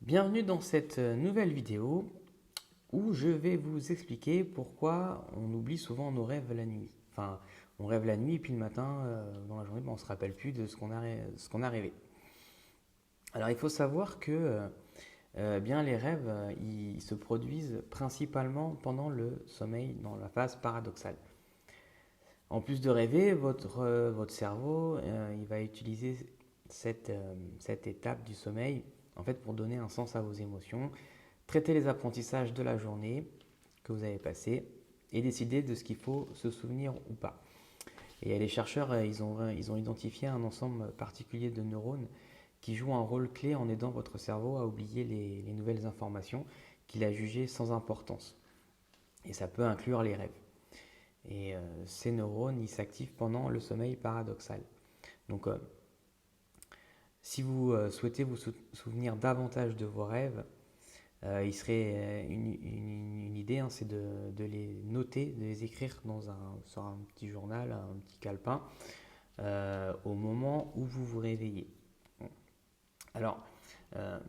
Bienvenue dans cette nouvelle vidéo où je vais vous expliquer pourquoi on oublie souvent nos rêves la nuit. Enfin, on rêve la nuit et puis le matin, dans la journée, on ne se rappelle plus de ce qu'on a rêvé. Alors il faut savoir que bien, les rêves, ils se produisent principalement pendant le sommeil, dans la phase paradoxale. En plus de rêver, votre cerveau, il va utiliser cette étape du sommeil en fait, pour donner un sens à vos émotions, traiter les apprentissages de la journée que vous avez passée et décider de ce qu'il faut se souvenir ou pas. Et les chercheurs, ils ont identifié un ensemble particulier de neurones qui jouent un rôle clé en aidant votre cerveau à oublier les nouvelles informations qu'il a jugées sans importance. Et ça peut inclure les rêves. Et ces neurones, ils s'activent pendant le sommeil paradoxal. Donc, si vous souhaitez vous souvenir davantage de vos rêves, il serait une idée, hein, c'est de les noter, de les écrire sur un petit journal, un petit calepin, au moment où vous vous réveillez. Alors, euh,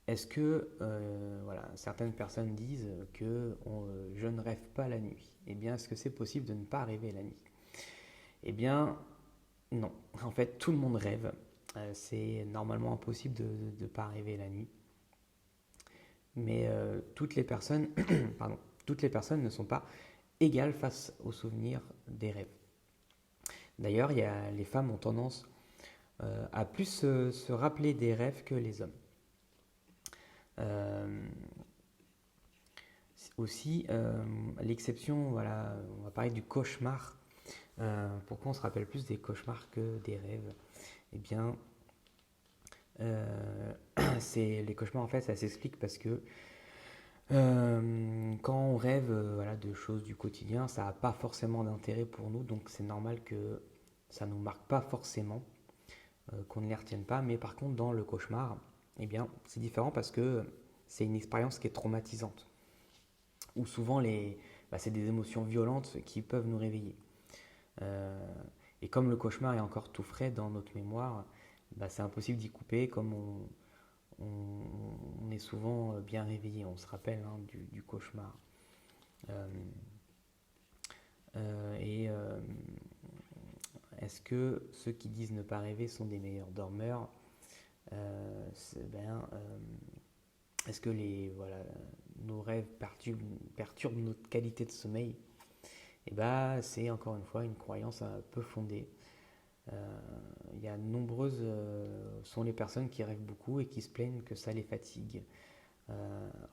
est-ce que voilà, certaines personnes disent que je ne rêve pas la nuit? Eh bien, est-ce que c'est possible de ne pas rêver la nuit? Eh bien, non. En fait, tout le monde rêve. C'est normalement impossible de ne pas rêver la nuit. Mais toutes les personnes, pardon, toutes les personnes ne sont pas égales face aux souvenirs des rêves. D'ailleurs, les femmes ont tendance à plus se rappeler des rêves que les hommes. Euh, Aussi, l'exception, voilà, on va parler du cauchemar. Pourquoi on se rappelle plus des cauchemars que des rêves? Eh bien, les cauchemars, en fait, ça s'explique parce que quand on rêve voilà, de choses du quotidien, ça n'a pas forcément d'intérêt pour nous, donc c'est normal que ça ne nous marque pas forcément, qu'on ne les retienne pas. Mais par contre, dans le cauchemar, eh bien, c'est différent parce que c'est une expérience qui est traumatisante, où souvent c'est des émotions violentes qui peuvent nous réveiller. Euh, et comme le cauchemar est encore tout frais dans notre mémoire, c'est impossible d'y couper, comme on est souvent bien réveillé, on se rappelle, hein, du cauchemar. Euh, et est-ce que ceux qui disent ne pas rêver sont des meilleurs dormeurs? Ben, est-ce que voilà, nos rêves perturbent notre qualité de sommeil? Et c'est encore une fois une croyance un peu fondée. Euh, il y a nombreuses sont les personnes qui rêvent beaucoup et qui se plaignent que ça les fatigue.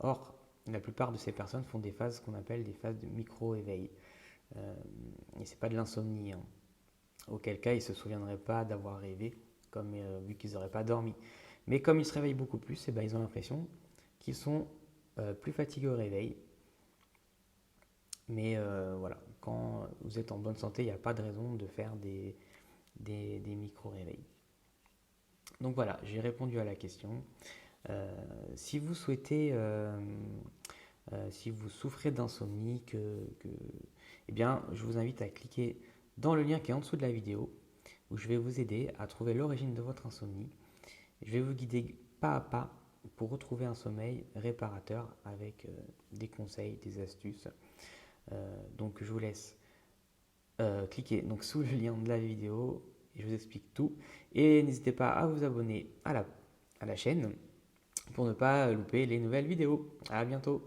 Or, la plupart de ces personnes font des phases qu'on appelle des phases de micro-éveil. Euh, et c'est pas de l'insomnie, hein. Auquel cas ils ne se souviendraient pas d'avoir rêvé, comme vu qu'ils n'auraient pas dormi. Mais comme ils se réveillent beaucoup plus, et ils ont l'impression qu'ils sont plus fatigués au réveil. Mais voilà, quand vous êtes en bonne santé, il n'y a pas de raison de faire des micro-réveils. Donc voilà, j'ai répondu à la question. Si vous souhaitez, si vous souffrez d'insomnie, eh bien, je vous invite à cliquer dans le lien qui est en dessous de la vidéo, où je vais vous aider à trouver l'origine de votre insomnie. Je vais vous guider pas à pas pour retrouver un sommeil réparateur avec des conseils, des astuces. Donc je vous laisse cliquer donc, sous le lien de la vidéo et je vous explique tout. Et n'hésitez pas à vous abonner à la chaîne pour ne pas louper les nouvelles vidéos. À bientôt.